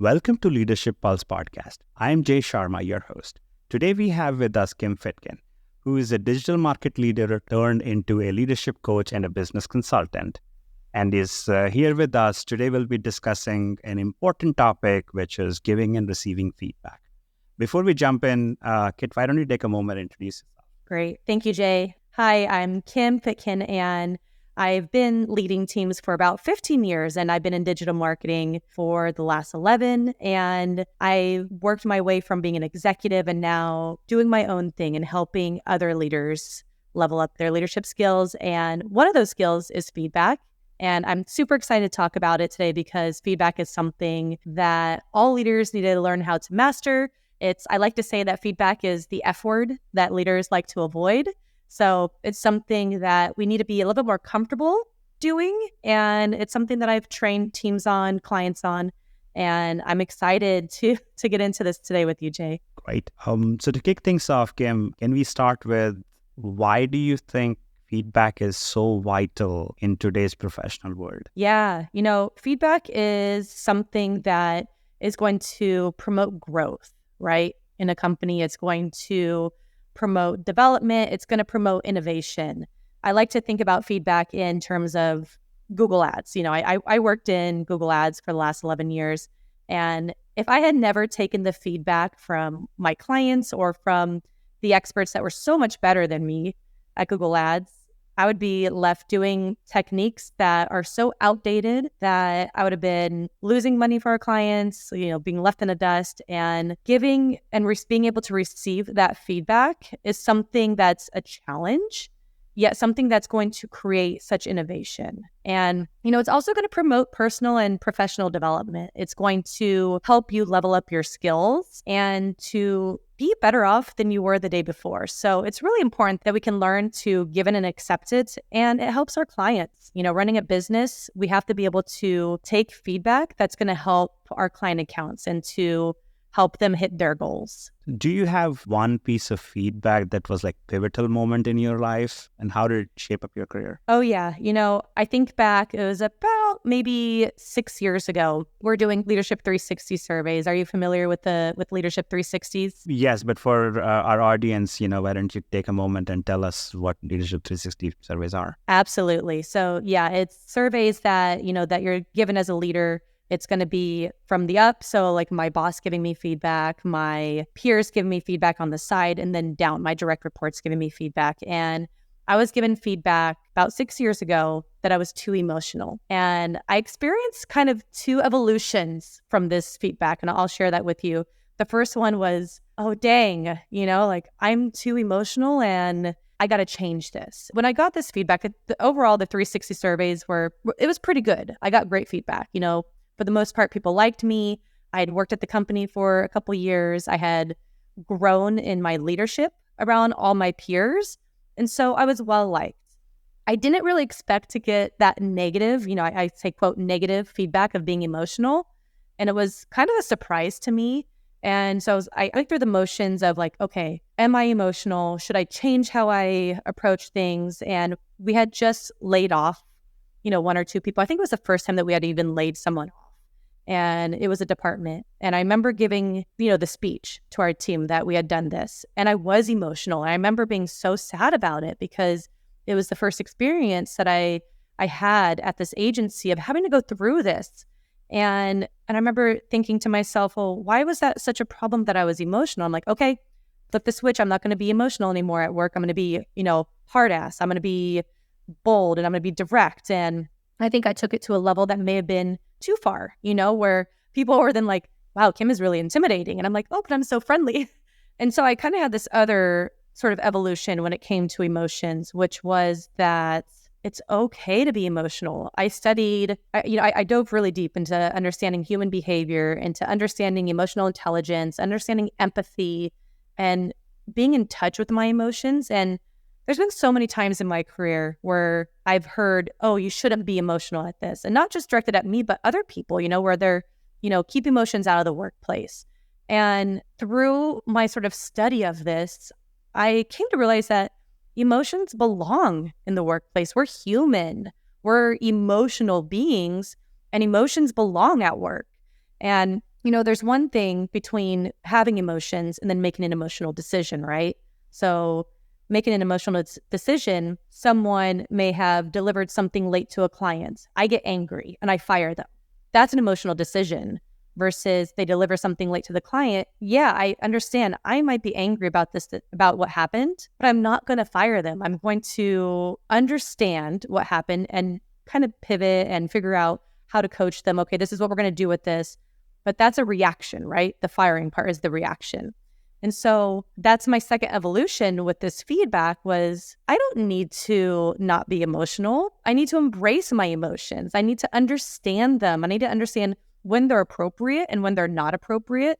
Welcome to Leadership Pulse podcast. I am Jay Sharma, your host. Today we have with us Kim Fitkin, who is a digital market leader turned into a leadership coach and a business consultant, and is here with us. Today we'll be discussing an important topic, which is giving and receiving feedback. Before we jump in, Kit, why don't you take a moment and introduce yourself? Great. Thank you, Jay. Hi, I'm Kim Fitkin, and I've been leading teams for about 15 years, and I've been in digital marketing for the last 11. And I worked my way from being an executive and now doing my own thing and helping other leaders level up their leadership skills. And one of those skills is feedback. And I'm super excited to talk about it today because feedback is something that all leaders need to learn how to master. I like to say that feedback is the F word that leaders like to avoid. So it's something that we need to be a little bit more comfortable doing. And it's something that I've trained teams on, clients on. And I'm excited to get into this today with you, Jay. Great. So to kick things off, Kim, can we start with why do you think feedback is so vital in today's professional world? Yeah. Feedback is something that is going to promote growth, right? In a company, it's going to promote development. It's going to promote innovation. I like to think about feedback in terms of Google Ads. I worked in Google Ads for the last 11 years. And if I had never taken the feedback from my clients or from the experts that were so much better than me at Google Ads, I would be left doing techniques that are so outdated that I would have been losing money for our clients, being left in the dust. And giving and being able to receive that feedback is something that's a challenge, yet something that's going to create such innovation. And, it's also going to promote personal and professional development. It's going to help you level up your skills and to be better off than you were the day before. So it's really important that we can learn to give it and accept it. And it helps our clients. Running a business, we have to be able to take feedback that's going to help our client accounts and to help them hit their goals. Do you have one piece of feedback that was like pivotal moment in your life, and how did it shape up your career? Oh yeah. I think back, it was about maybe 6 years ago. We're doing Leadership 360 surveys. Are you familiar with Leadership 360s? Yes, but for our audience, why don't you take a moment and tell us what Leadership 360 surveys are? Absolutely. So yeah, it's surveys that, that you're given as a leader. It's going to be from the up. So like my boss giving me feedback, my peers giving me feedback on the side, and then down, my direct reports giving me feedback. And I was given feedback about 6 years ago that I was too emotional. And I experienced kind of two evolutions from this feedback. And I'll share that with you. The first one was, oh, dang, I'm too emotional and I got to change this. When I got this feedback, overall, the 360 surveys it was pretty good. I got great feedback. For the most part, people liked me. I had worked at the company for a couple years. I had grown in my leadership around all my peers. And so I was well liked. I didn't really expect to get that negative, I say, quote, negative feedback of being emotional. And it was kind of a surprise to me. And so I went through the motions of like, okay, am I emotional? Should I change how I approach things? And we had just laid off, one or two people. I think it was the first time that we had even laid someone off. And it was a department. And I remember giving, the speech to our team that we had done this. And I was emotional. I remember being so sad about it because it was the first experience that I had at this agency of having to go through this. And I remember thinking to myself, well, why was that such a problem that I was emotional? I'm like, okay, flip the switch. I'm not going to be emotional anymore at work. I'm going to be, hard ass. I'm going to be bold and I'm going to be direct. And I think I took it to a level that may have been too far, where people were then like, wow, Kim is really intimidating. And I'm like, oh, but I'm so friendly. And so I kind of had this other sort of evolution when it came to emotions, which was that it's okay to be emotional. I studied, I dove really deep into understanding human behavior, into understanding emotional intelligence, understanding empathy, and being in touch with my emotions. And there's been so many times in my career where I've heard, oh, you shouldn't be emotional at this. And not just directed at me, but other people, where they're, keep emotions out of the workplace. And through my sort of study of this, I came to realize that emotions belong in the workplace. We're human. We're emotional beings, and emotions belong at work. And there's one thing between having emotions and then making an emotional decision, right? So making an emotional decision, someone may have delivered something late to a client. I get angry and I fire them. That's an emotional decision versus they deliver something late to the client. Yeah, I understand. I might be angry about this, about what happened, but I'm not going to fire them. I'm going to understand what happened and kind of pivot and figure out how to coach them. Okay, this is what we're going to do with this. But that's a reaction, right? The firing part is the reaction. And so that's my second evolution with this feedback was I don't need to not be emotional. I need to embrace my emotions. I need to understand them. I need to understand when they're appropriate and when they're not appropriate.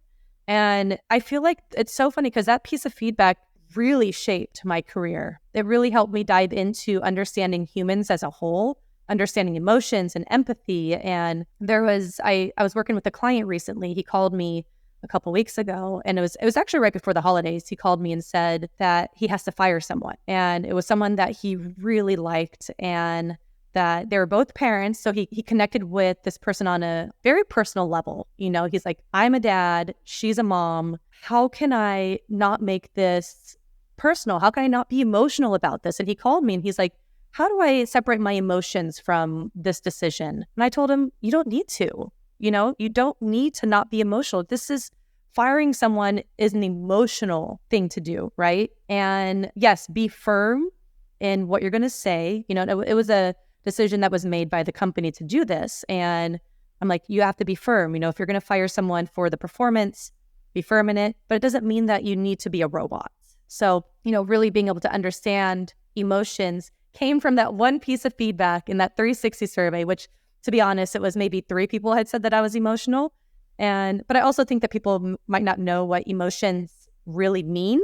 And I feel like it's so funny because that piece of feedback really shaped my career. It really helped me dive into understanding humans as a whole, understanding emotions and empathy. And I was working with a client recently. He called me a couple weeks ago, and it was actually right before the holidays. He called me and said that he has to fire someone, and it was someone that he really liked, and that they were both parents. So he connected with this person on a very personal level. He's like, I'm a dad, she's a mom. How can I not make this personal? How can I not be emotional about this? And he called me and he's like, how do I separate my emotions from this decision? And I told him, you don't need to. You don't need to not be emotional. Firing someone is an emotional thing to do, right? And yes, be firm in what you're going to say. It was a decision that was made by the company to do this. And I'm like, you have to be firm. If you're going to fire someone for the performance, be firm in it. But it doesn't mean that you need to be a robot. So, really being able to understand emotions came from that one piece of feedback in that 360 survey, which, to be honest, it was maybe 3 people had said that I was emotional. But I also think that people might not know what emotions really mean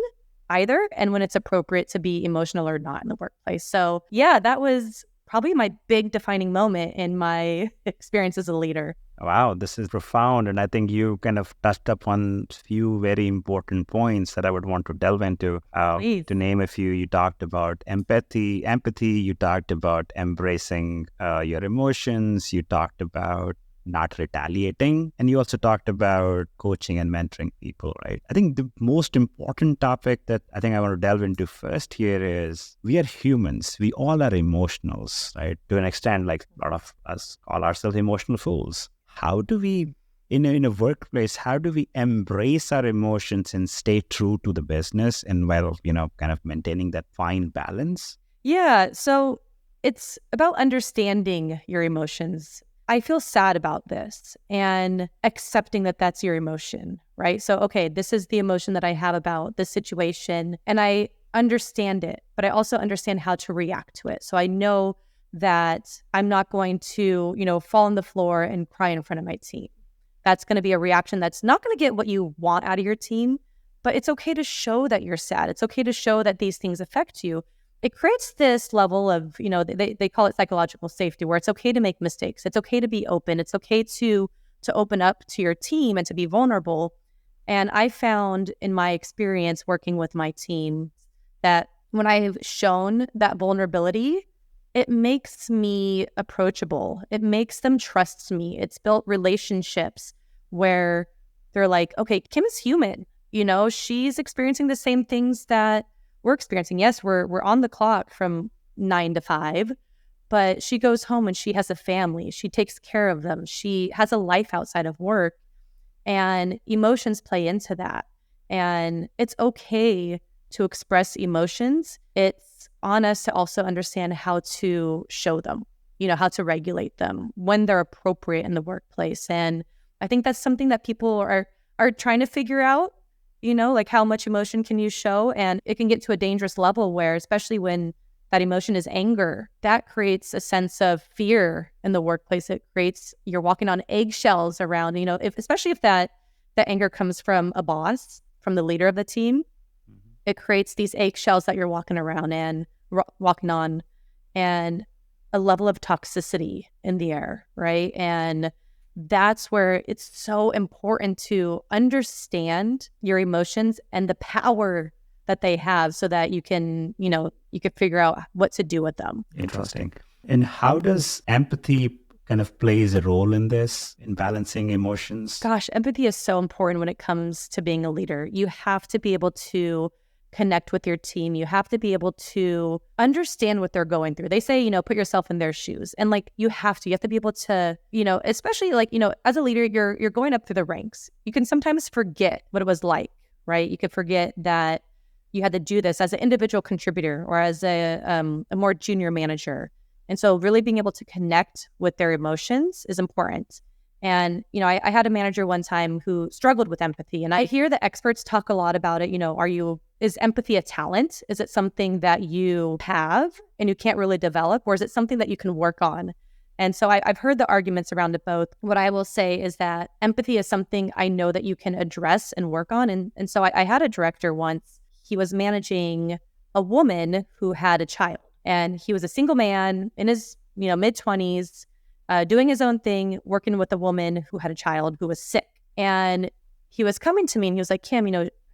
either, and when it's appropriate to be emotional or not in the workplace. So yeah, that was probably my big defining moment in my experience as a leader. Wow, this is profound. And I think you kind of touched upon a few very important points that I would want to delve into. Please. To name a few, you talked about empathy, you talked about embracing your emotions, you talked about not retaliating, and you also talked about coaching and mentoring people, right? I think the most important topic that I think I want to delve into first here is we are humans. We all are emotionals, right? To an extent, like a lot of us call ourselves emotional fools. How do we, in a workplace, how do we embrace our emotions and stay true to the business and while, kind of maintaining that fine balance? Yeah, so it's about understanding your emotions. I feel sad about this and accepting that that's your emotion, right? So, okay, this is the emotion that I have about this situation and I understand it, but I also understand how to react to it. So I know that I'm not going to, fall on the floor and cry in front of my team. That's going to be a reaction that's not going to get what you want out of your team, but it's okay to show that you're sad. It's okay to show that these things affect you. It creates this level of, they call it psychological safety, where it's okay to make mistakes. It's okay to be open. It's okay to open up to your team and to be vulnerable. And I found in my experience working with my team that when I've shown that vulnerability, it makes me approachable. It makes them trust me. It's built relationships where they're like, okay, Kim is human. She's experiencing the same things that we're experiencing. Yes, we're on the clock from 9 to 5, but she goes home and she has a family. She takes care of them. She has a life outside of work, and emotions play into that. And it's okay to express emotions. It's on us to also understand how to show them, how to regulate them when they're appropriate in the workplace. And I think that's something that people are trying to figure out, like how much emotion can you show? And it can get to a dangerous level where, especially when that emotion is anger, that creates a sense of fear in the workplace. It creates, you're walking on eggshells around, especially if that anger comes from a boss, from the leader of the team. It creates these eggshells that you're walking around and walking on, and a level of toxicity in the air, right? And that's where it's so important to understand your emotions and the power that they have so that you can, you can figure out what to do with them. Interesting. And how does empathy kind of plays a role in this, in balancing emotions? Gosh, empathy is so important when it comes to being a leader. You have to be able to connect with your team. You have to be able to understand what they're going through. They say, put yourself in their shoes. And you have to be able to, especially as a leader, you're going up through the ranks. You can sometimes forget what it was like, right? You could forget that you had to do this as an individual contributor or as a more junior manager. And so really being able to connect with their emotions is important. And, I had a manager one time who struggled with empathy. And I hear the experts talk a lot about it. Is empathy a talent? Is it something that you have and you can't really develop? Or is it something that you can work on? And so I've heard the arguments around it both. What I will say is that empathy is something I know that you can address and work on. And so I had a director once. He was managing a woman who had a child. And he was a single man in his mid-20s, doing his own thing, working with a woman who had a child who was sick. And he was coming to me and he was like, Kim,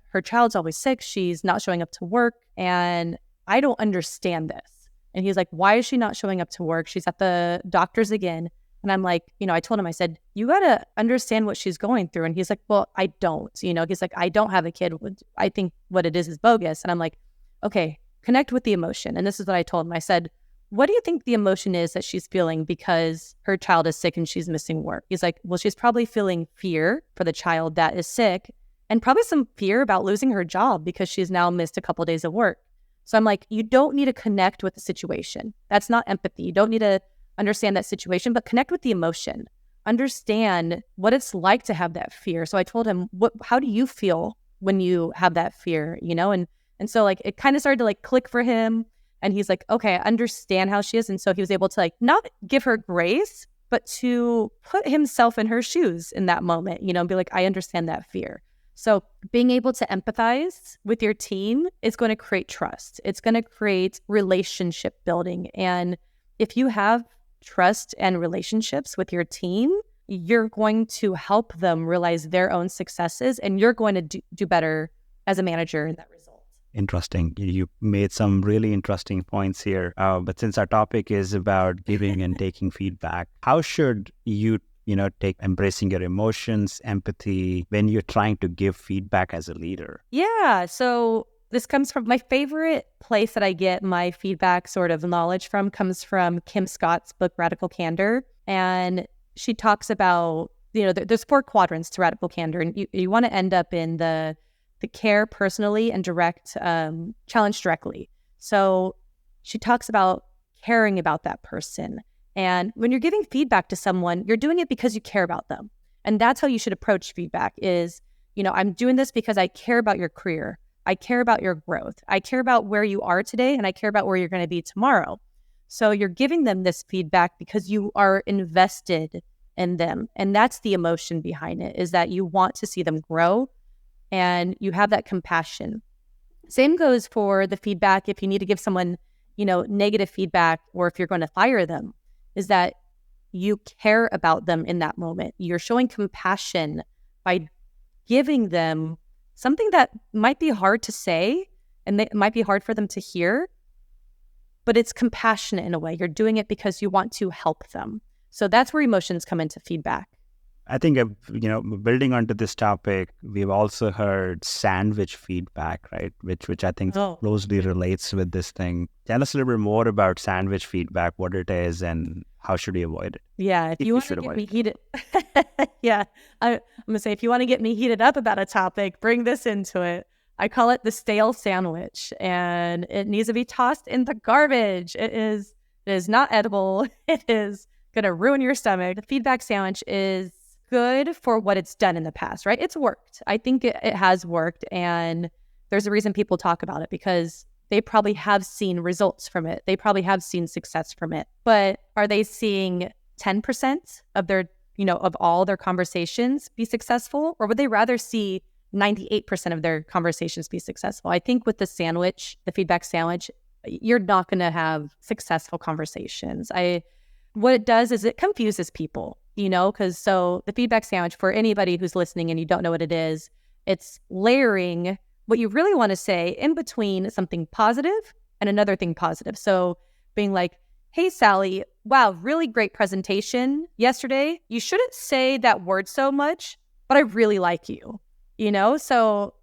her child's always sick. She's not showing up to work. And I don't understand this. And he's like, why is she not showing up to work? She's at the doctor's again. And I'm like, I told him, I said, you got to understand what she's going through. And he's like, well, I don't. He's like, I don't have a kid. I think what it is bogus. And I'm like, okay, connect with the emotion. And this is what I told him. I said, what do you think the emotion is that she's feeling because her child is sick and she's missing work? He's like, well, she's probably feeling fear for the child that is sick and probably some fear about losing her job because she's now missed a couple of days of work. So I'm like, you don't need to connect with the situation. That's not empathy. You don't need to understand that situation, but connect with the emotion. Understand what it's like to have that fear. So I told him, how do you feel when you have that fear, And so it kind of started to click for him. And he's like, okay, I understand how she is. And so he was able to not give her grace, but to put himself in her shoes in that moment, and be like, I understand that fear. So being able to empathize with your team is going to create trust. It's going to create relationship building. And if you have trust and relationships with your team, you're going to help them realize their own successes and you're going to do better as a manager in that result. Interesting. You made some really interesting points here. But since our topic is about giving and taking feedback, how should you take embracing your emotions, empathy, when you're trying to give feedback as a leader? Yeah. So this comes from my favorite place that I get my feedback sort of knowledge from comes from Kim Scott's book, Radical Candor. And she talks about, there's 4 quadrants to radical candor. And you want to end up in the care personally and direct, challenge directly. So she talks about caring about that person. And when you're giving feedback to someone, you're doing it because you care about them. And that's how you should approach feedback is, I'm doing this because I care about your career. I care about your growth. I care about where you are today and I care about where you're going to be tomorrow. So you're giving them this feedback because you are invested in them. And that's the emotion behind it, is that you want to see them grow and you have that compassion. Same goes for the feedback if you need to give someone, negative feedback or if you're going to fire them, is that you care about them in that moment. You're showing compassion by giving them something that might be hard to say and it might be hard for them to hear, but it's compassionate in a way. You're doing it because you want to help them. So that's where emotions come into feedback. I think, building onto this topic, we've also heard sandwich feedback, right? Which I think closely relates with this thing. Tell us a little bit more about sandwich feedback, what it is, and how should we avoid it? Yeah, if you want to get me heated, yeah, I'm going to say, if you want to get me heated up about a topic, bring this into it. I call it the stale sandwich, and it needs to be tossed in the garbage. It is not edible. It is going to ruin your stomach. The feedback sandwich is good for what it's done in the past, right? It's worked. I think it has worked. And there's a reason people talk about it because they probably have seen results from it. They probably have seen success from it. But are they seeing 10% of their, of all their conversations be successful? Or would they rather see 98% of their conversations be successful? I think with the feedback sandwich, you're not going to have successful conversations. What it does is it confuses people. Because so the feedback sandwich, for anybody who's listening and you don't know what it is, it's layering what you really want to say in between something positive and another thing positive. So being like, hey, Sally, wow, really great presentation yesterday. You shouldn't say that word so much, but I really like you, So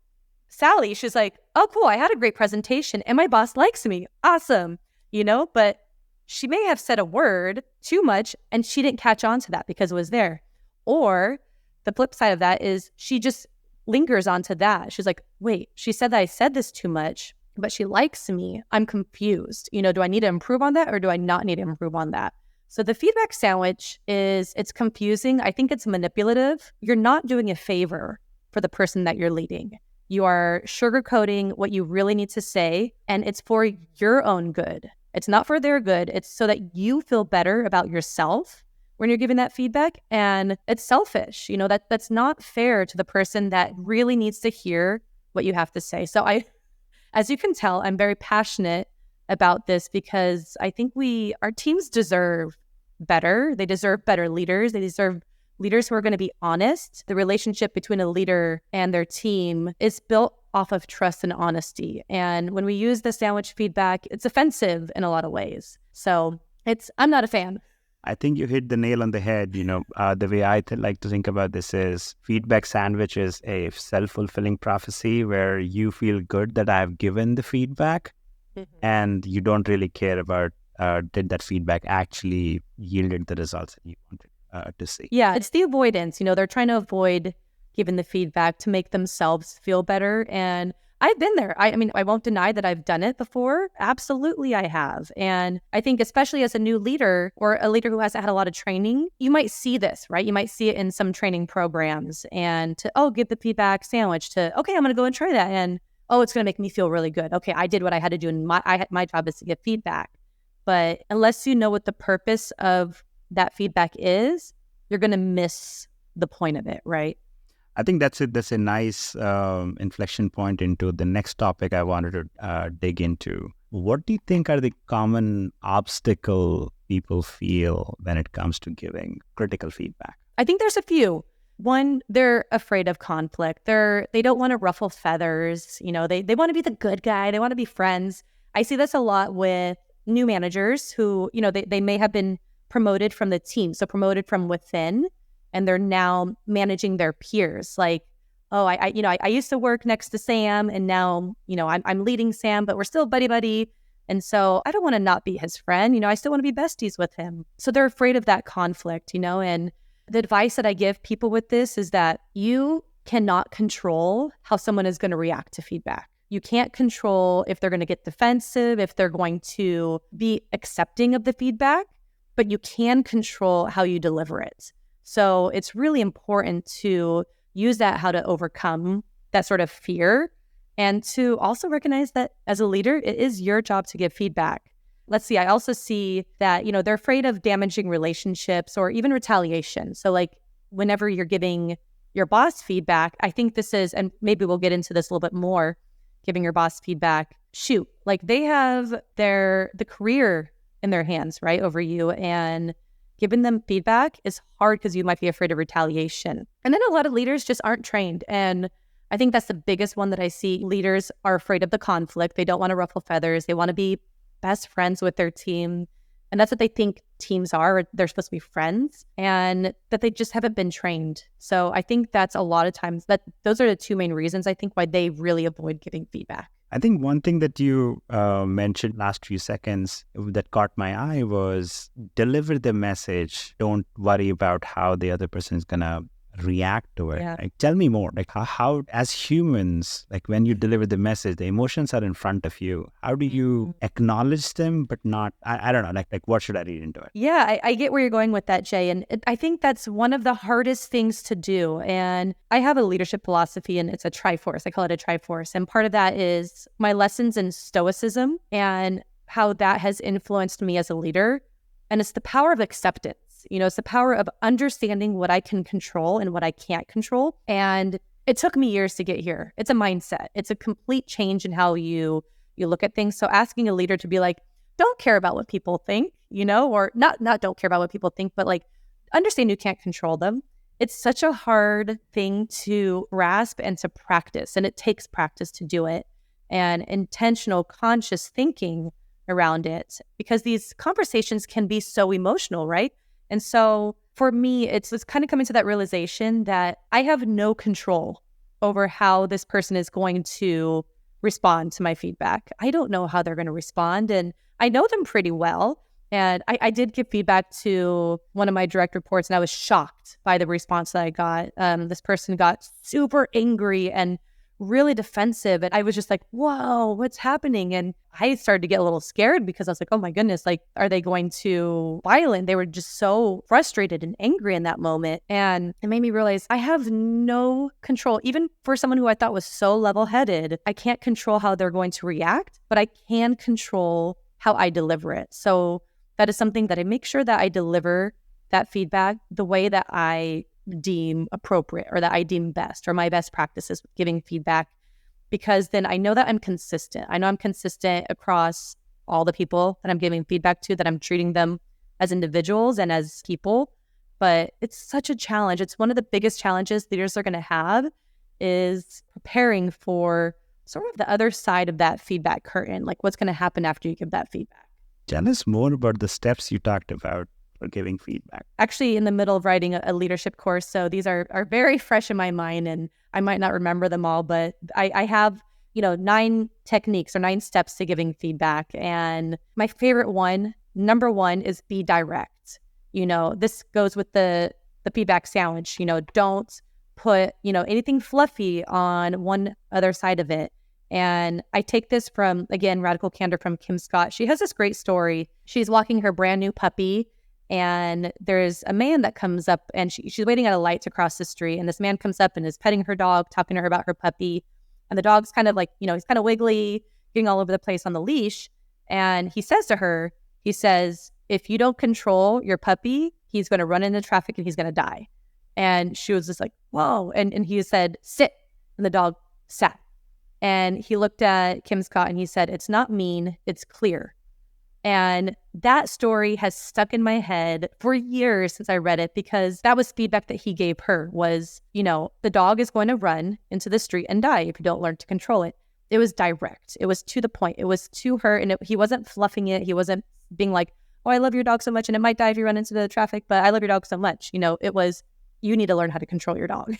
Sally, she's like, oh, cool, I had a great presentation and my boss likes me. Awesome, but she may have said a word too much and she didn't catch on to that because it was there. Or the flip side of that is she just lingers onto that. She's like, wait, she said that I said this too much, but she likes me. I'm confused. Do I need to improve on that or do I not need to improve on that? So the feedback sandwich it's confusing. I think it's manipulative. You're not doing a favor for the person that you're leading. You are sugarcoating what you really need to say, and it's for your own good. It's not for their good. It's so that you feel better about yourself when you're giving that feedback. And it's selfish. That's not fair to the person that really needs to hear what you have to say. So as you can tell, I'm very passionate about this because I think our teams deserve better. They deserve better leaders. They deserve leaders who are going to be honest. The relationship between a leader and their team is built off of trust and honesty. And when we use the sandwich feedback, it's offensive in a lot of ways. So I'm not a fan. I think you hit the nail on the head. The way I like to think about this is feedback sandwich is a self-fulfilling prophecy where you feel good that I've given the feedback and you don't really care about did that feedback actually yielded the results that you wanted to see. Yeah, it's the avoidance. They're trying to avoid giving the feedback to make themselves feel better. And I've been there. I mean, I won't deny that I've done it before. Absolutely, I have. And I think especially as a new leader or a leader who hasn't had a lot of training, you might see this, right? You might see it in some training programs and give the feedback sandwich to, okay, I'm going to go and try that. And, it's going to make me feel really good. Okay, I did what I had to do. And my job is to give feedback. But unless you know what the purpose of that feedback is, you're going to miss the point of it, right? I think that's it. That's a nice inflection point into the next topic I wanted to dig into. What do you think are the common obstacle people feel when it comes to giving critical feedback? I think there's a few. One, they're afraid of conflict. They don't want to ruffle feathers. They want to be the good guy. They want to be friends. I see this a lot with new managers who, they may have been promoted from the team, so promoted from within. And they're now managing their peers. Like, I used to work next to Sam, and now, I'm leading Sam, but we're still buddy. And so I don't want to not be his friend. I still want to be besties with him. So they're afraid of that conflict, and the advice that I give people with this is that you cannot control how someone is going to react to feedback. You can't control if they're going to get defensive, if they're going to be accepting of the feedback, but you can control how you deliver it. So it's really important to use that, how to overcome that sort of fear, and to also recognize that as a leader, it is your job to give feedback. Let's see, I also see that, they're afraid of damaging relationships or even retaliation. So like whenever you're giving your boss feedback, I think this is, and maybe we'll get into this a little bit more, giving your boss feedback, like they have the career in their hands, right, over you, and giving them feedback is hard because you might be afraid of retaliation. And then a lot of leaders just aren't trained. And I think that's the biggest one that I see. Leaders are afraid of the conflict. They don't want to ruffle feathers. They want to be best friends with their team. And that's what they think teams are. They're supposed to be friends, and that they just haven't been trained. So I think that's a lot of times those are the two main reasons I think why they really avoid giving feedback. I think one thing that you mentioned last few seconds that caught my eye was deliver the message. Don't worry about how the other person is going to react to it. Yeah. Like, tell me more. Like how, as humans, like when you deliver the message, the emotions are in front of you. How do you acknowledge them, but not, I don't know, like what should I read into it? Yeah, I get where you're going with that, Jay. And I think that's one of the hardest things to do. And I have a leadership philosophy, and it's a Triforce. I call it a Triforce. And part of that is my lessons in Stoicism and how that has influenced me as a leader. And it's the power of acceptance. It's the power of understanding what I can control and what I can't control. And it took me years to get here. It's a mindset. It's a complete change in how you look at things. So asking a leader to be like, don't care about what people think, or not don't care about what people think, but like understand you can't control them. It's such a hard thing to grasp and to practice. And it takes practice to do it. And intentional, conscious thinking around it, because these conversations can be so emotional, right? And so for me, it's kind of coming to that realization that I have no control over how this person is going to respond to my feedback. I don't know how they're going to respond, and I know them pretty well. And I did give feedback to one of my direct reports, and I was shocked by the response that I got. This person got super angry and really defensive. And I was just like, whoa, what's happening? And I started to get a little scared because I was like, oh my goodness, like, are they going to violent? They were just so frustrated and angry in that moment. And it made me realize I have no control, even for someone who I thought was so level-headed. I can't control how they're going to react, but I can control how I deliver it. So that is something that I make sure that I deliver that feedback the way that I deem appropriate, or that I deem best, or my best practices with giving feedback, because then I know that I'm consistent. I know I'm consistent across all the people that I'm giving feedback to, that I'm treating them as individuals and as people. But it's such a challenge. It's one of the biggest challenges leaders are going to have, is preparing for sort of the other side of that feedback curtain, like what's going to happen after you give that feedback. Tell us more about the steps you talked about for giving feedback. Actually, in the middle of writing a leadership course, so these are very fresh in my mind, and I might not remember them all, but I have 9 techniques or 9 steps to giving feedback. And my favorite one, number 1, is be direct. This goes with the feedback sandwich. Don't put anything fluffy on one other side of it. And I take this from, again, Radical Candor from Kim Scott. She has this great story. She's walking her brand new puppy, and there's a man that comes up, and she's waiting at a light to cross the street. And this man comes up and is petting her dog, talking to her about her puppy. And the dog's kind of like, he's kind of wiggly, getting all over the place on the leash. And he says to her, if you don't control your puppy, he's going to run into traffic and he's going to die. And she was just like, whoa. And he said, sit. And the dog sat. And he looked at Kim Scott and he said, it's not mean, it's clear. And that story has stuck in my head for years since I read it, because that was feedback that he gave her was, the dog is going to run into the street and die if you don't learn to control it. It was direct. It was to the point. It was to her, and he wasn't fluffing it. He wasn't being like, oh, I love your dog so much and it might die if you run into the traffic, but I love your dog so much. It was, you need to learn how to control your dog.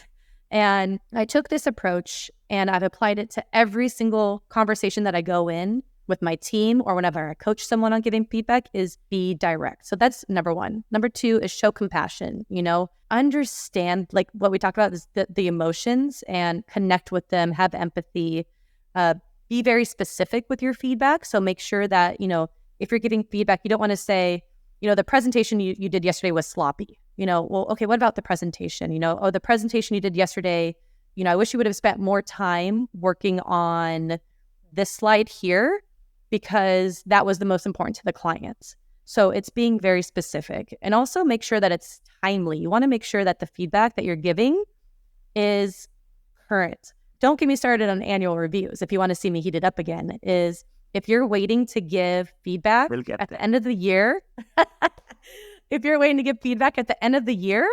And I took this approach and I've applied it to every single conversation that I go in with my team, or whenever I coach someone on giving feedback, is be direct. So that's number 1. Number 2 is show compassion. Understand, like what we talked about, is the emotions, and connect with them, have empathy, be very specific with your feedback. So make sure that, if you're giving feedback, you don't want to say, the presentation you did yesterday was sloppy. Well, okay, what about the presentation? The presentation you did yesterday, I wish you would have spent more time working on this slide here, because that was the most important to the client. So it's being very specific, and also make sure that it's timely. You want to make sure that the feedback that you're giving is current. Don't get me started on annual reviews. If you want to see me heat it up again, is if you're waiting to give feedback at the end of the year, if you're waiting to give feedback at the end of the year,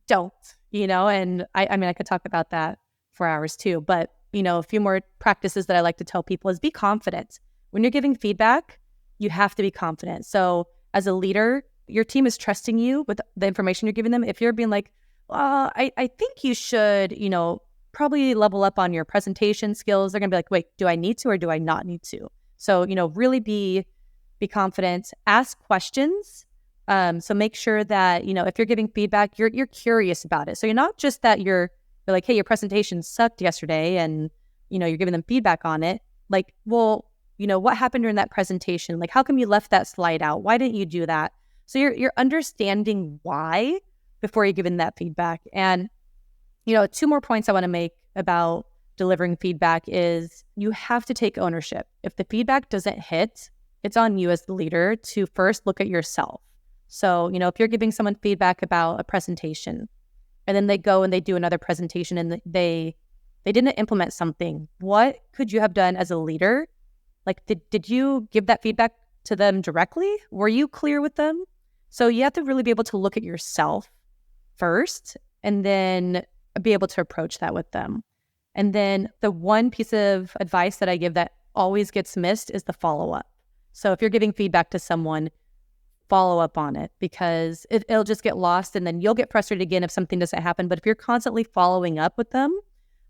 don't, and I could talk about that for hours too, but a few more practices that I like to tell people is be confident. When you're giving feedback, you have to be confident. So as a leader, your team is trusting you with the information you're giving them. If you're being like, I think you should, probably level up on your presentation skills, they're going to be like, wait, do I need to, or do I not need to? So, really be confident, ask questions. So make sure that, if you're giving feedback, you're curious about it. So you're not just that you're like, hey, your presentation sucked yesterday, and, you're giving them feedback on it. Like, well, what happened during that presentation? Like, how come you left that slide out? Why didn't you do that? So you're understanding why before you're giving that feedback. And, 2 more points I want to make about delivering feedback is you have to take ownership. If the feedback doesn't hit, it's on you as the leader to first look at yourself. So, if you're giving someone feedback about a presentation, and then they go and they do another presentation and they didn't implement something, what could you have done as a leader? Like, did you give that feedback to them directly? Were you clear with them? So you have to really be able to look at yourself first, and then be able to approach that with them. And then the one piece of advice that I give that always gets missed is the follow-up. So if you're giving feedback to someone, follow up on it, because it'll just get lost, and then you'll get frustrated again if something doesn't happen. But if you're constantly following up with them,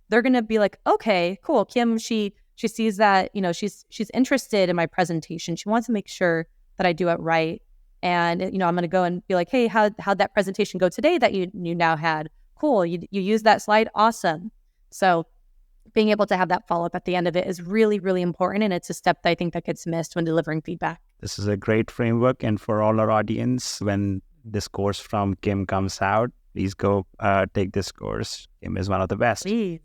they're going to be like, okay, cool. Kim, she sees that, she's interested in my presentation. She wants to make sure that I do it right. And, I'm going to go and be like, hey, how'd that presentation go today that you now had? Cool. You used that slide. Awesome. So being able to have that follow-up at the end of it is really, really important. And it's a step that I think that gets missed when delivering feedback. This is a great framework. And for all our audience, when this course from Kim comes out, please go take this course. Kim is one of the best. Please.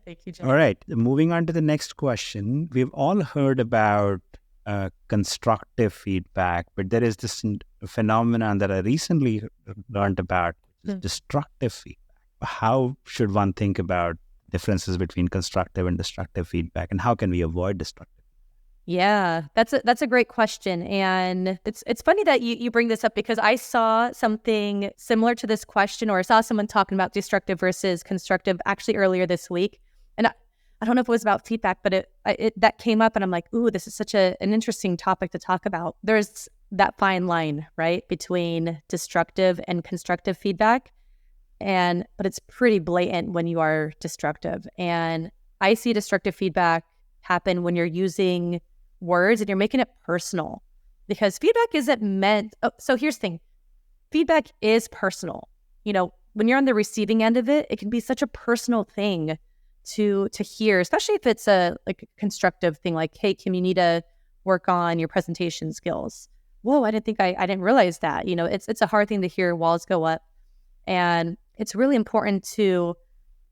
Thank you, John. All right. Moving on to the next question. We've all heard about constructive feedback, but there is this phenomenon that I recently learned about, destructive feedback. How should one think about differences between constructive and destructive feedback, and how can we avoid destructive? Yeah, that's a great question. And it's funny that you bring this up, because I saw something similar to this question, or I saw someone talking about destructive versus constructive actually earlier this week. And I don't know if it was about feedback, but it that came up, and I'm like, ooh, this is such an interesting topic to talk about. There's that fine line, right, between destructive and constructive feedback. But it's pretty blatant when you are destructive. And I see destructive feedback happen when you're using words and you're making it personal, because feedback isn't meant. So here's the thing. Feedback is personal. When you're on the receiving end of it, it can be such a personal thing to hear, especially if it's a constructive thing, like, hey, Kim, you need to work on your presentation skills. Whoa, I didn't realize that. It's a hard thing to hear. Walls go up. And it's really important to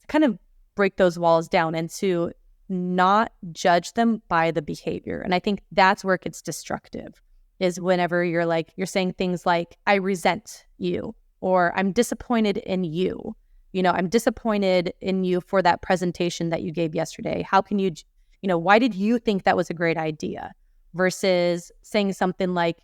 kind of break those walls down and to not judge them by the behavior. And I think that's where it gets destructive, is whenever you're saying things like, I resent you, or I'm disappointed in you. I'm disappointed in you for that presentation that you gave yesterday. How can you, why did you think that was a great idea? Versus saying something like,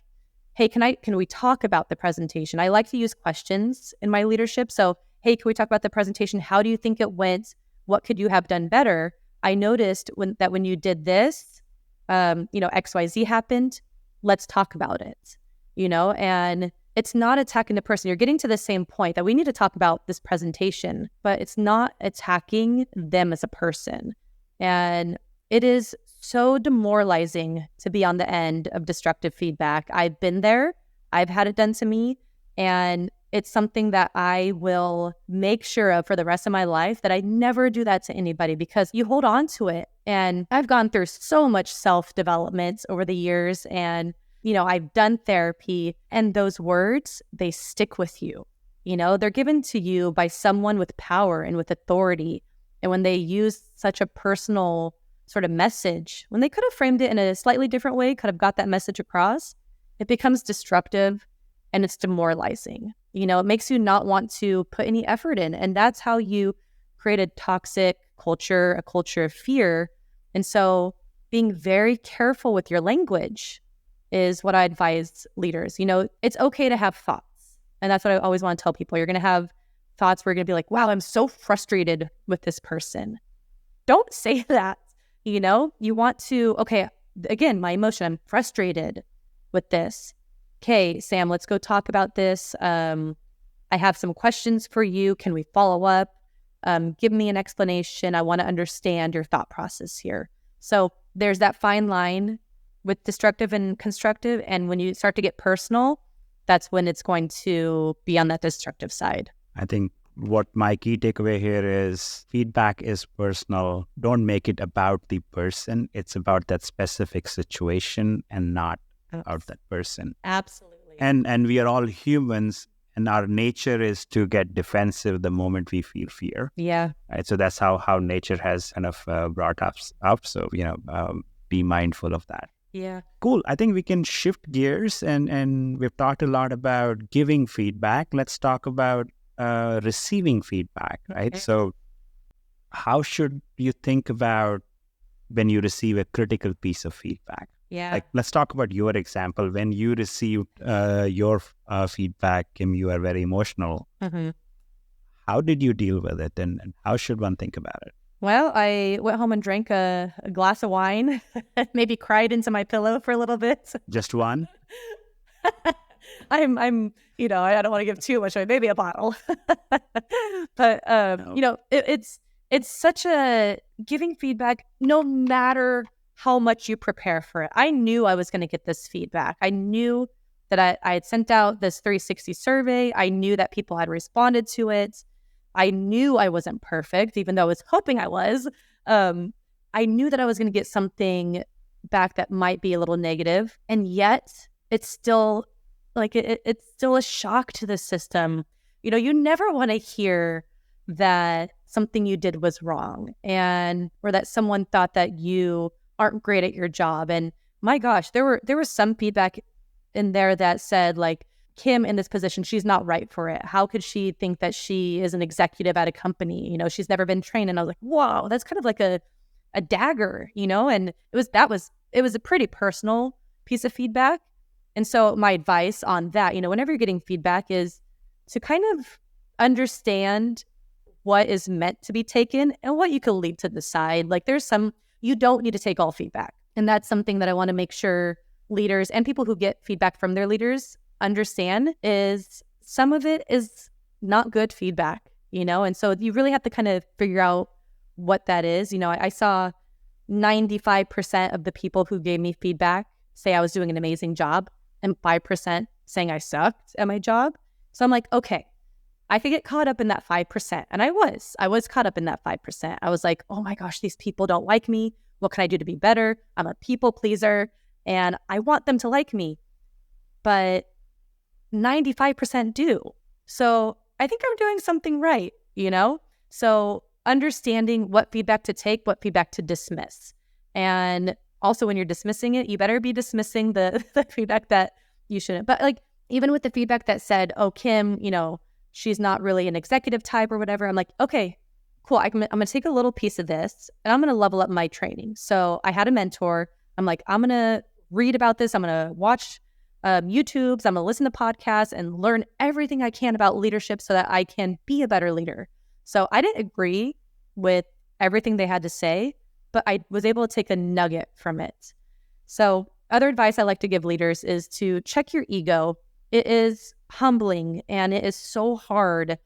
hey, can we talk about the presentation? I like to use questions in my leadership. So, hey, can we talk about the presentation? How do you think it went? What could you have done better? I noticed when you did this, XYZ happened. Let's talk about it, and it's not attacking the person. You're getting to the same point that we need to talk about this presentation, but it's not attacking them as a person. And it is so demoralizing to be on the end of destructive feedback. I've been there. I've had it done to me. And it's something that I will make sure of for the rest of my life, that I never do that to anybody, because you hold on to it. And I've gone through so much self-development over the years, and I've done therapy, and those words, they stick with you. They're given to you by someone with power and with authority. And when they use such a personal sort of message, when they could have framed it in a slightly different way, could have got that message across, it becomes destructive and it's demoralizing. It makes you not want to put any effort in. And that's how you create a toxic culture, a culture of fear. And so being very careful with your language is what I advise leaders. It's okay to have thoughts. And that's what I always want to tell people. You're going to have thoughts where you're going to be like, wow, I'm so frustrated with this person. Don't say that. You want to, okay, again, my emotion, I'm frustrated with this. Okay, Sam, let's go talk about this. I have some questions for you. Can we follow up? Give me an explanation. I want to understand your thought process here. So there's that fine line with destructive and constructive. And when you start to get personal, that's when it's going to be on that destructive side. I think what my key takeaway here is feedback is personal. Don't make it about the person. It's about that specific situation and not about that person. Absolutely. And we are all humans, and our nature is to get defensive the moment we feel fear. Yeah. Right. So that's how nature has kind of brought us up. So, be mindful of that. Yeah. Cool. I think we can shift gears, and we've talked a lot about giving feedback. Let's talk about receiving feedback, right? Okay. So how should you think about when you receive a critical piece of feedback? Yeah. Like, let's talk about your example. When you received your feedback, Kim, you are very emotional. Mm-hmm. How did you deal with it, and how should one think about it? Well, I went home and drank a glass of wine, maybe cried into my pillow for a little bit. Just one? I'm, I don't want to give too much away, maybe a bottle. But, No. it's such a giving feedback, no matter how much you prepare for it. I knew I was going to get this feedback. I knew that I had sent out this 360 survey. I knew that people had responded to it. I knew I wasn't perfect, even though I was hoping I was. I knew that I was going to get something back that might be a little negative. And yet it's still it's still a shock to the system. You never want to hear that something you did was wrong or that someone thought that you aren't great at your job. And my gosh, there was some feedback in there that said like, Kim in this position, she's not right for it. How could she think that she is an executive at a company? She's never been trained. And I was like, whoa, that's kind of like a dagger, and it was a pretty personal piece of feedback. And so my advice on that, whenever you're getting feedback is to kind of understand what is meant to be taken and what you can leave to the side. Like you don't need to take all feedback. And that's something that I want to make sure leaders and people who get feedback from their leaders understand is some of it is not good feedback, and so you really have to kind of figure out what that is. I saw 95% of the people who gave me feedback say I was doing an amazing job and 5% saying I sucked at my job. So I'm like, okay, I could get caught up in that 5%. And I was caught up in that 5%. I was like, oh my gosh, these people don't like me. What can I do to be better? I'm a people pleaser and I want them to like me. But 95% do. So I think I'm doing something right, So understanding what feedback to take, what feedback to dismiss. And also when you're dismissing it, you better be dismissing the feedback that you shouldn't. But like, even with the feedback that said, oh, Kim, she's not really an executive type or whatever. I'm like, okay, cool. I'm going to take a little piece of this and I'm going to level up my training. So I had a mentor. I'm like, I'm going to read about this. I'm going to watch YouTubes. I'm going to listen to podcasts and learn everything I can about leadership so that I can be a better leader. So I didn't agree with everything they had to say, but I was able to take a nugget from it. So other advice I like to give leaders is to check your ego. It is humbling and it is so hard.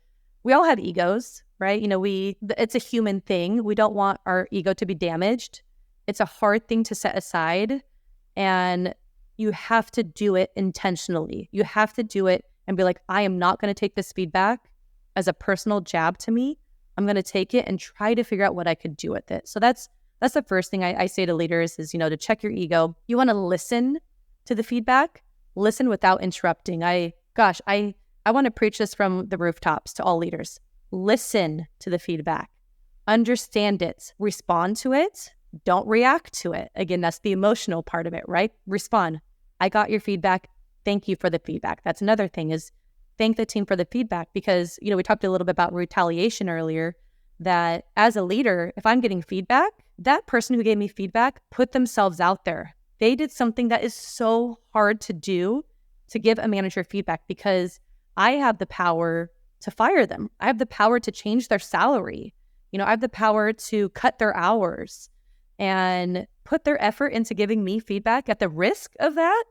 We all have egos, right? It's a human thing. We don't want our ego to be damaged. It's a hard thing to set aside, and you have to do it intentionally. You have to do it and be like, I am not going to take this feedback as a personal jab to me. I'm going to take it and try to figure out what I could do with it. So that's the first thing I say to leaders is, to check your ego. You want to listen to the feedback, listen without interrupting. I want to preach this from the rooftops to all leaders. Listen to the feedback, understand it, respond to it. Don't react to it. Again, that's the emotional part of it, right? Respond. I got your feedback. Thank you for the feedback. That's another thing is thank the team for the feedback because, we talked a little bit about retaliation earlier, that as a leader, if I'm getting feedback, that person who gave me feedback put themselves out there. They did something that is so hard to do, to give a manager feedback, because I have the power to fire them. I have the power to change their salary. I have the power to cut their hours and put their effort into giving me feedback at the risk of that.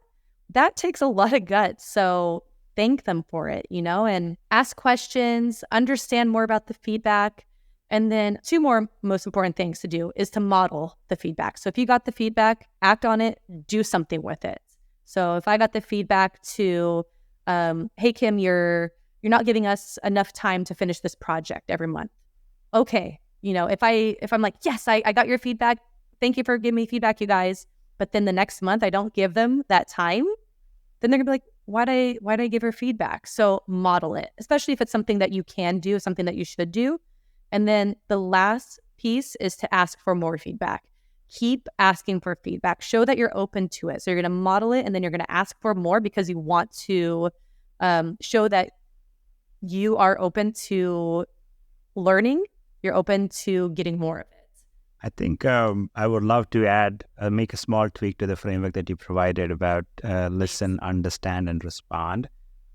That takes a lot of guts. So thank them for it, and ask questions, understand more about the feedback. And then two more most important things to do is to model the feedback. So if you got the feedback, act on it, do something with it. So if I got the feedback to, hey, Kim, you're not giving us enough time to finish this project every month. Okay. If I'm like, yes, I got your feedback. Thank you for giving me feedback, you guys. But then the next month I don't give them that time, then they're gonna be like, why'd I give her feedback? So model it, especially if it's something that you can do, something that you should do. And then the last piece is to ask for more feedback. Keep asking for feedback. Show that you're open to it. So you're going to model it and then you're going to ask for more because you want to show that you are open to learning. You're open to getting more of it. I think I would love to make a small tweak to the framework that you provided about listen, understand, and respond.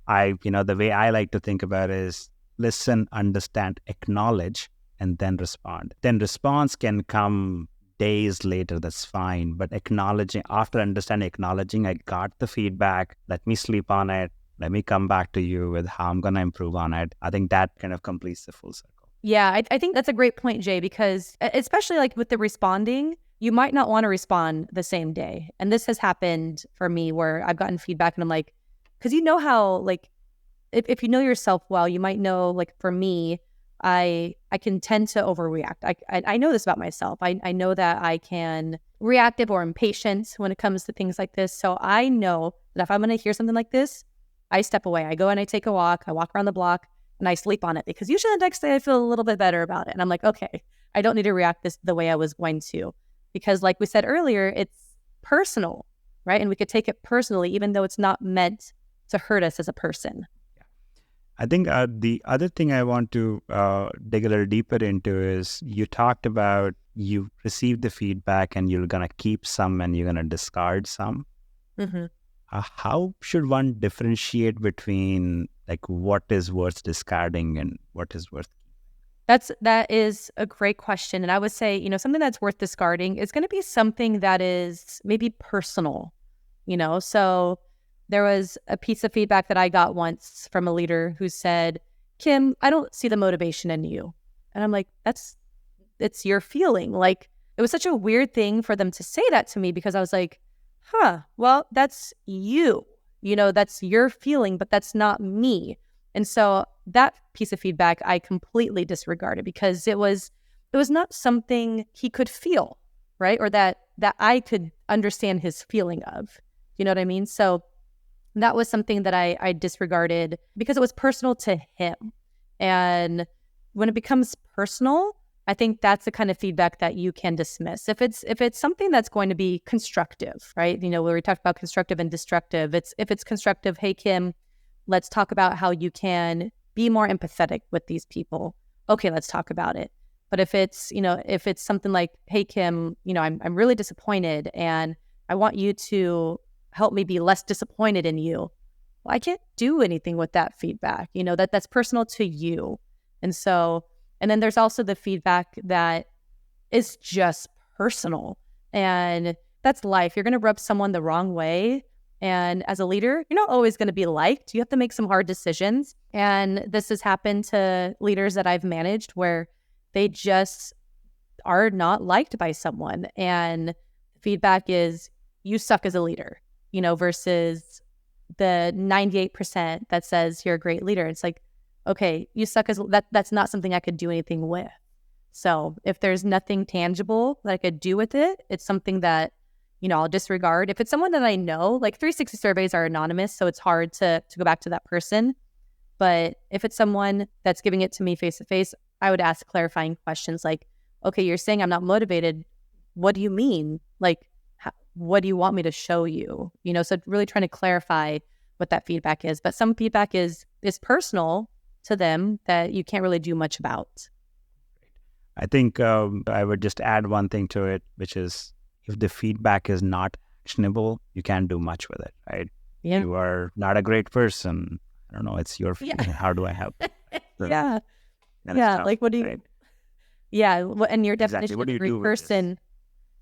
The way I like to think about it is listen, understand, acknowledge, and then respond. Then response can come days later, that's fine. But after acknowledging I got the feedback, let me sleep on it. Let me come back to you with how I'm going to improve on it. I think that kind of completes the full circle. Yeah, I think that's a great point, Jay, because especially like with the responding, you might not want to respond the same day. And this has happened for me where I've gotten feedback and I'm like, because you know how like, if you know yourself well, you might know like for me, I can tend to overreact. I know this about myself. I know that I can reactive or impatient when it comes to things like this. So I know that if I'm going to hear something like this, I step away. I go and I take a walk. I walk around the block and I sleep on it because usually the next day I feel a little bit better about it. And I'm like, okay, I don't need to react the way I was going to, because like we said earlier, it's personal, right? And we could take it personally, even though it's not meant to hurt us as a person. I think the other thing I want to dig a little deeper into is you talked about you received the feedback and you're going to keep some and you're going to discard some. Mm-hmm. How should one differentiate between like what is worth discarding and what is worth keeping? That is a great question. And I would say, something that's worth discarding is going to be something that is maybe personal, So there was a piece of feedback that I got once from a leader who said, Kim, I don't see the motivation in you. And I'm like, it's your feeling. Like, it was such a weird thing for them to say that to me because I was like, well, that's you. That's your feeling, but that's not me. And so that piece of feedback I completely disregarded because it was not something he could feel, right? Or that I could understand his feeling of. You know what I mean? So that was something that I disregarded because it was personal to him. And when it becomes personal, I think that's the kind of feedback that you can dismiss. If it's something that's going to be constructive, right? Where we talked about constructive and destructive. If it's constructive, hey, Kim, let's talk about how you can be more empathetic with these people. Okay, let's talk about it. But if it's something like, hey, Kim, I'm really disappointed and I want you to help me be less disappointed in you. Well, I can't do anything with that feedback. That's personal to you. And then there's also the feedback that is just personal. And that's life. You're going to rub someone the wrong way. And as a leader, you're not always going to be liked. You have to make some hard decisions. And this has happened to leaders that I've managed where they just are not liked by someone. And feedback is, you suck as a leader, versus the 98% that says you're a great leader. It's like, okay, you suck as that's not something I could do anything with. So if there's nothing tangible that I could do with it, it's something that, I'll disregard. If it's someone that I know, like 360 surveys are anonymous, so it's hard to go back to that person. But if it's someone that's giving it to me face to face, I would ask clarifying questions like, okay, you're saying I'm not motivated. What do you mean? Like, what do you want me to show you? So really trying to clarify what that feedback is. But some feedback is personal to them that you can't really do much about. I think I would just add one thing to it, which is if the feedback is not actionable, you can't do much with it, right? Yeah. You are not a great person. I don't know. It's your feeling. Yeah. How do I help? So, yeah. Tough, like what do you? Right? Yeah, and your definition of a great person.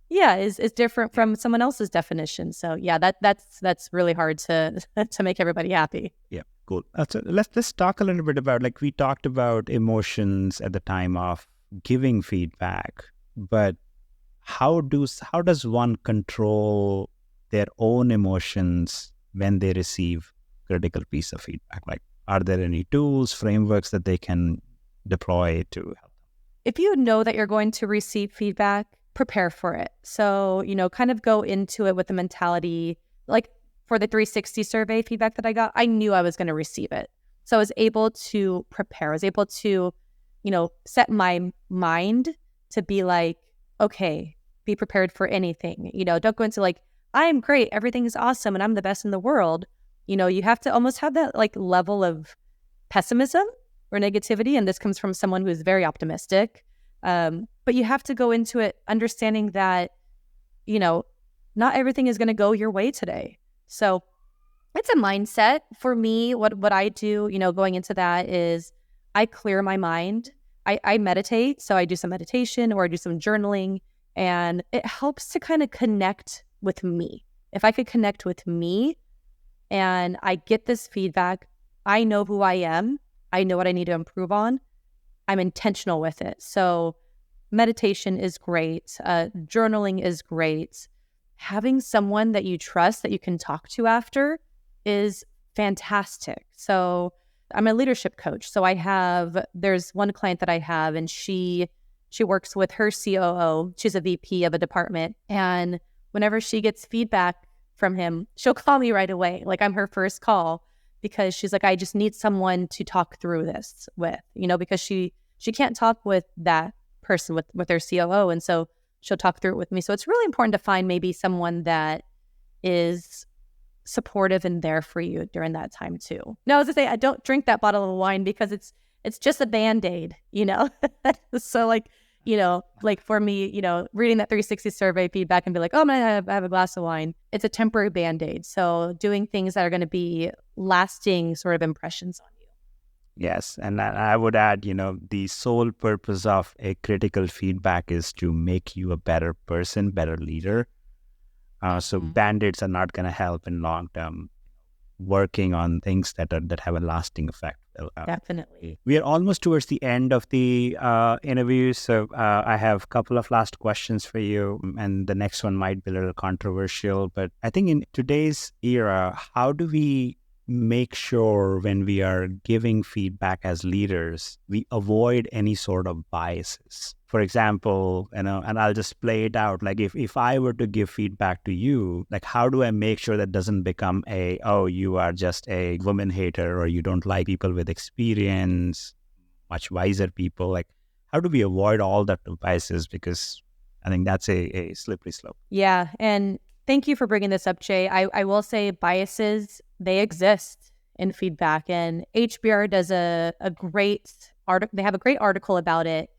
Yeah, is different from someone else's definition. So yeah, that's really hard to make everybody happy. Yeah, cool. So let's talk a little bit about, like, we talked about emotions at the time of giving feedback, but how does one control their own emotions when they receive critical piece of feedback? Like, are there any tools, frameworks that they can deploy to help them? If you know that you're going to receive feedback, prepare for it. So, kind of go into it with the mentality, like for the 360 survey feedback that I got, I knew I was going to receive it. So I was able to prepare. I was able to, set my mind to be like, okay, be prepared for anything. Don't go into like, I'm great, everything is awesome, and I'm the best in the world. You have to almost have that like level of pessimism or negativity. And this comes from someone who's very optimistic. But you have to go into it understanding that, not everything is going to go your way today. So it's a mindset for me. What I do, going into that is I clear my mind. I meditate. So I do some meditation or I do some journaling, and it helps to kind of connect with me. If I could connect with me and I get this feedback, I know who I am. I know what I need to improve on. I'm intentional with it. So meditation is great. Journaling is great. Having someone that you trust that you can talk to after is fantastic. So I'm a leadership coach. So there's one client that I have, and she works with her COO. She's a VP of a department. And whenever she gets feedback from him, she'll call me right away. Like, I'm her first call, because she's like, I just need someone to talk through this with, because she can't talk with that person, with their COO. And so she'll talk through it with me. So it's really important to find maybe someone that is supportive and there for you during that time too. No, I was gonna say, I don't drink that bottle of wine because it's just a Band-Aid, So like for me, reading that 360 survey feedback and be like, oh, I have a glass of wine. It's a temporary Band-Aid. So doing things that are going to be lasting sort of impressions on you. Yes. And I would add, the sole purpose of a critical feedback is to make you a better person, better leader. So Band-Aids are not going to help in long term. Working on things that have a lasting effect. Definitely. We are almost towards the end of the interview, so I have a couple of last questions for you, and the next one might be a little controversial, but I think in today's era, how do we make sure when we are giving feedback as leaders, we avoid any sort of biases? For example, and I'll just play it out. Like if I were to give feedback to you, like how do I make sure that doesn't become you are just a woman hater, or you don't like people with experience, much wiser people? Like, how do we avoid all that biases? Because I think that's a slippery slope. Yeah. And thank you for bringing this up, Jay. I will say biases, they exist in feedback, and HBR does a great article. They have a great article about it,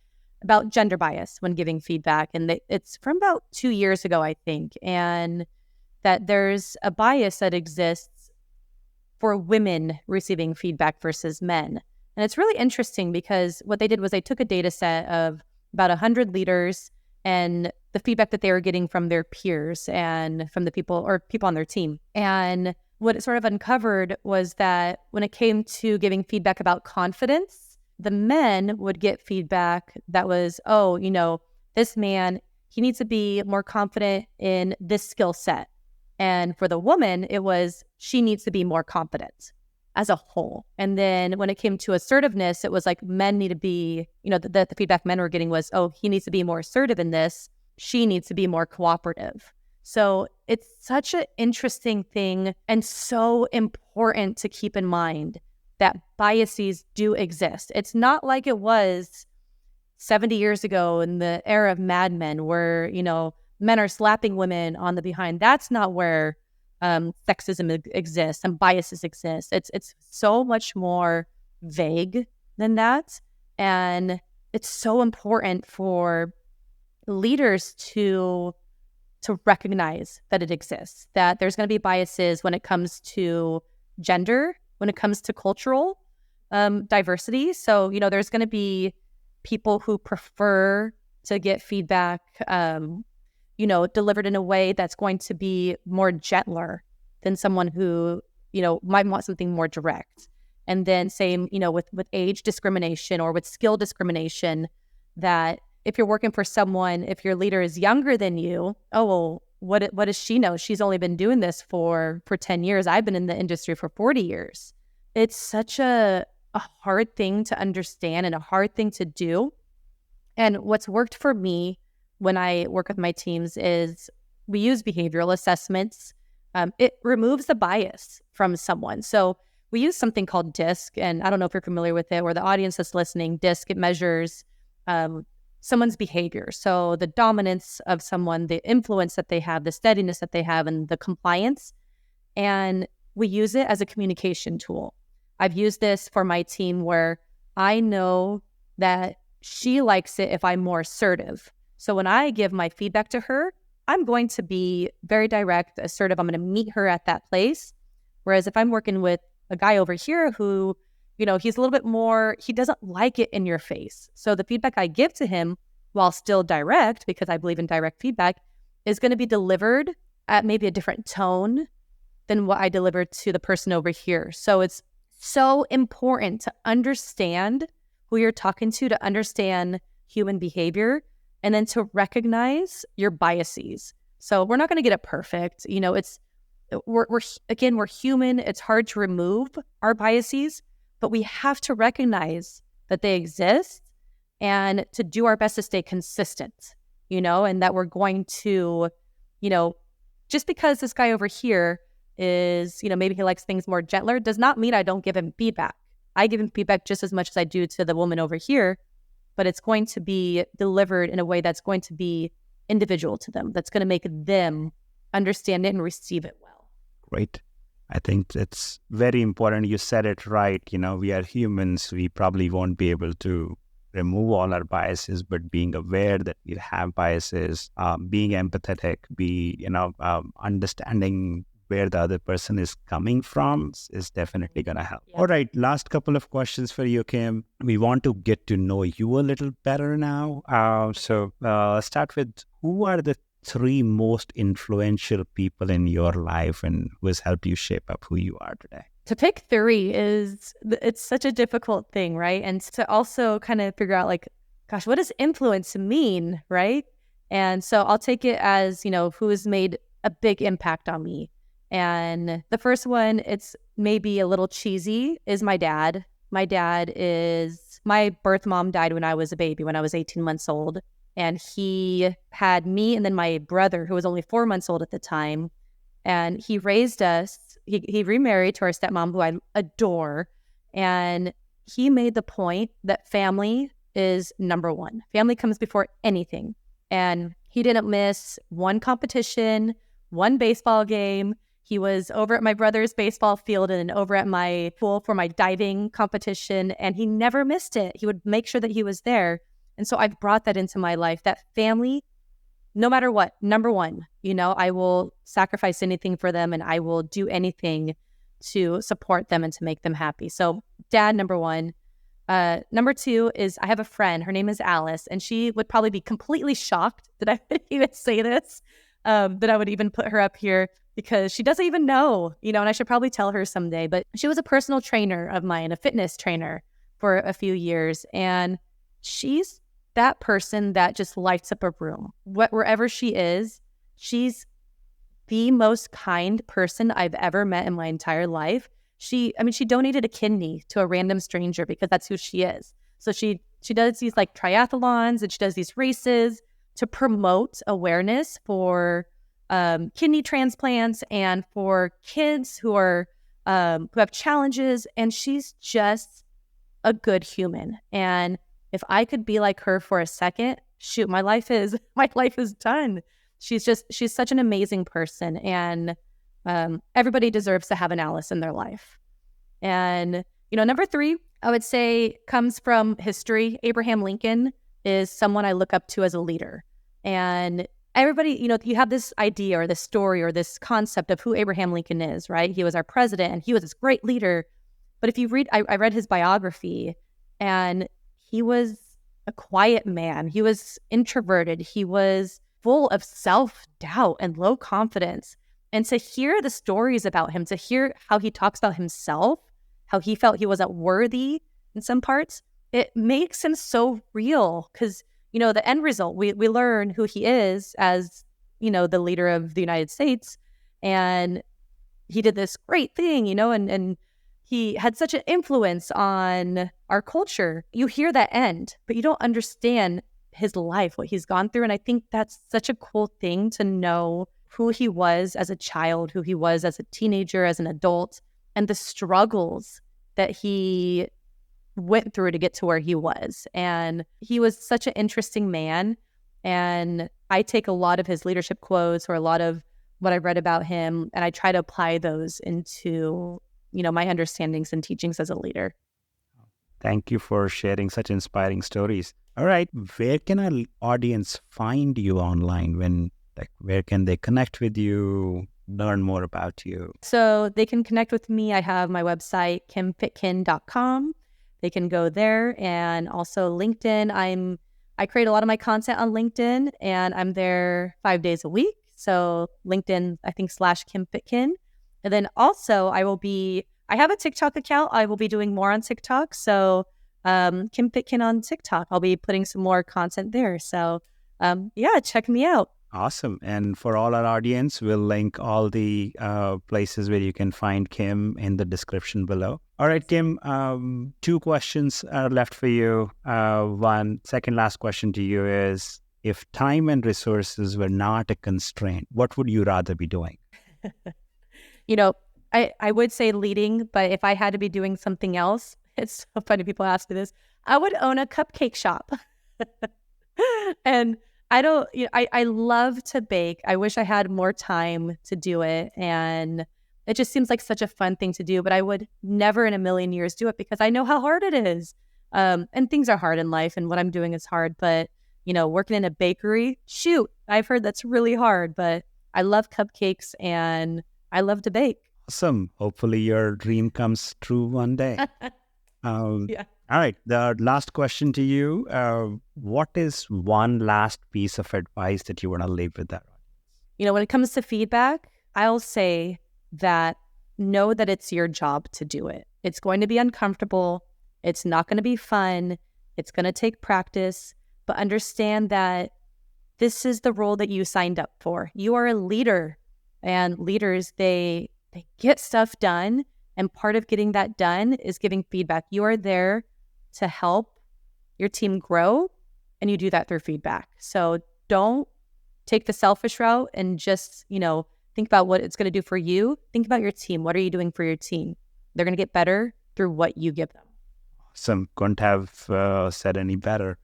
about gender bias when giving feedback. And it's from about 2 years ago, I think, and that there's a bias that exists for women receiving feedback versus men. And it's really interesting because what they did was they took a data set of about 100 leaders and the feedback that they were getting from their peers and from the people on their team. And what it sort of uncovered was that when it came to giving feedback about confidence, the men would get feedback that was, this man, he needs to be more confident in this skill set. And for the woman, it was, she needs to be more confident as a whole. And then when it came to assertiveness, it was like men need to be, the feedback men were getting was, he needs to be more assertive in this. She needs to be more cooperative. So it's such an interesting thing and so important to keep in mind that biases do exist. It's not like it was 70 years ago in the era of Mad Men where, men are slapping women on the behind. That's not where sexism exists and biases exist. It's so much more vague than that. And it's so important for leaders to recognize that it exists, that there's going to be biases when it comes to gender, when it comes to cultural diversity. So, there's going to be people who prefer to get feedback, delivered in a way that's going to be more gentler than someone who, might want something more direct. And then same, with age discrimination or with skill discrimination, that if you're working for someone, if your leader is younger than you, what does she know? She's only been doing this for 10 years. I've been in the industry for 40 years. It's such a hard thing to understand and a hard thing to do. And what's worked for me when I work with my teams is we use behavioral assessments. It removes the bias from someone. So we use something called DISC, and I don't know if you're familiar with it, or the audience that's listening, DISC, it measures someone's behavior. So the dominance of someone, the influence that they have, the steadiness that they have, and the compliance. And we use it as a communication tool. I've used this for my team where I know that she likes it if I'm more assertive. So when I give my feedback to her, I'm going to be very direct, assertive. I'm going to meet her at that place. Whereas if I'm working with a guy over here who, he's a little bit more, he doesn't like it in your face. So the feedback I give to him, while still direct, because I believe in direct feedback, is going to be delivered at maybe a different tone than what I delivered to the person over here. So it's so important to understand who you're talking to understand human behavior, and then to recognize your biases. So we're not going to get it perfect. We're human. It's hard to remove our biases, but we have to recognize that they exist and to do our best to stay consistent, and that we're going to, just because this guy over here is, maybe he likes things more gentler, does not mean I don't give him feedback. I give him feedback just as much as I do to the woman over here, but it's going to be delivered in a way that's going to be individual to them, that's going to make them understand it and receive it well. Great. I think it's very important. You said it right. We are humans. We probably won't be able to remove all our biases, but being aware that we have biases, being empathetic, understanding where the other person is coming from is definitely going to help. Yeah. All right. Last couple of questions for you, Kim. We want to get to know you a little better now. So start with, who are the 3 most influential people in your life and who has helped you shape up who you are today? To pick 3 it's such a difficult thing, right? And to also kind of figure out gosh, what does influence mean, right? And so I'll take it as, who has made a big impact on me. And the first one, it's maybe a little cheesy, is my dad. My birth mom died when I was a baby, when I was 18 months old. And he had me and then my brother, who was only 4 months old at the time. And he raised us. He remarried to our stepmom, who I adore. And he made the point that family is number one. Family comes before anything. And he didn't miss one competition, one baseball game. He was over at my brother's baseball field and over at my pool for my diving competition, and he never missed it. He would make sure that he was there. And so I've brought that into my life, that family, no matter what, number one, I will sacrifice anything for them and I will do anything to support them and to make them happy. So dad, number one. Number 2 is I have a friend. Her name is Alice, and she would probably be completely shocked that I would even say this, that I would even put her up here, because she doesn't even know, and I should probably tell her someday. But she was a personal trainer of mine, a fitness trainer for a few years. And she's that person that just lights up a room. Wherever she is, she's the most kind person I've ever met in my entire life. She donated a kidney to a random stranger because that's who she is. So she does these triathlons, and she does these races to promote awareness for kidney transplants and for kids who have challenges. And she's just a good human. And if I could be like her for a second, shoot, my life is done. She's such an amazing person. And everybody deserves to have an Alice in their life. And, number 3, I would say, comes from history. Abraham Lincoln is someone I look up to as a leader. And everybody, you have this idea or this story or this concept of who Abraham Lincoln is, right? He was our president and he was this great leader. But if you read, I read his biography, and he was a quiet man. He was introverted. He was full of self-doubt and low confidence. And to hear the stories about him, to hear how he talks about himself, how he felt he wasn't worthy in some parts, it makes him so real. Because, the end result, we learn who he is as, the leader of the United States. And he did this great thing, and he had such an influence on our culture. You hear that end, but you don't understand his life, what he's gone through. And I think that's such a cool thing to know who he was as a child, who he was as a teenager, as an adult, and the struggles that he went through to get to where he was. And he was such an interesting man. And I take a lot of his leadership quotes or a lot of what I've read about him, and I try to apply those into, my understandings and teachings as a leader. Thank you for sharing such inspiring stories. All right. Where can our audience find you online? Where can they connect with you? learn more about you? So they can connect with me. I have my website, kimfitkin.com. They can go there, and also LinkedIn. I create a lot of my content on LinkedIn, and I'm there 5 days a week. So LinkedIn, I think /Kim Fitkin. And then also I have a TikTok account. I will be doing more on TikTok. So Kim Fitkin on TikTok. I'll be putting some more content there. So check me out. Awesome. And for all our audience, we'll link all the places where you can find Kim in the description below. All right, Kim, 2 questions are left for you. Second last question to you is, if time and resources were not a constraint, what would you rather be doing? I would say leading, but if I had to be doing something else, it's so funny people ask me this, I would own a cupcake shop. And I love to bake. I wish I had more time to do it. And it just seems like such a fun thing to do, but I would never in a million years do it because I know how hard it is. And things are hard in life, and what I'm doing is hard, but working in a bakery, shoot, I've heard that's really hard, but I love cupcakes and I love to bake. Awesome. Hopefully your dream comes true one day. Yeah. All right. The last question to you. What is one last piece of advice that you want to leave with that? When it comes to feedback, I'll say that know that it's your job to do it. It's going to be uncomfortable. It's not going to be fun. It's going to take practice, but understand that this is the role that you signed up for. You are a leader, and leaders, they get stuff done. And part of getting that done is giving feedback. You are there to help your team grow, and you do that through feedback. So don't take the selfish route and just, think about what it's going to do for you. Think about your team. What are you doing for your team? They're going to get better through what you give them. Awesome. Couldn't have said any better.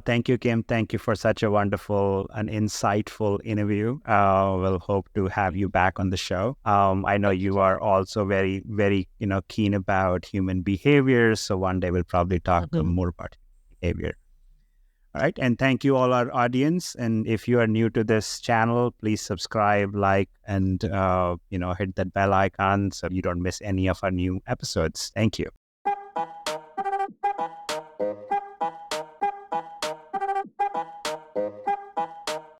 Thank you, Kim. Thank you for such a wonderful and insightful interview. We'll hope to have you back on the show. I know you are also very, very, keen about human behavior. So one day we'll probably talk more about behavior. All right. And thank you all our audience. And if you are new to this channel, please subscribe, like, and, hit that bell icon so you don't miss any of our new episodes. Thank you.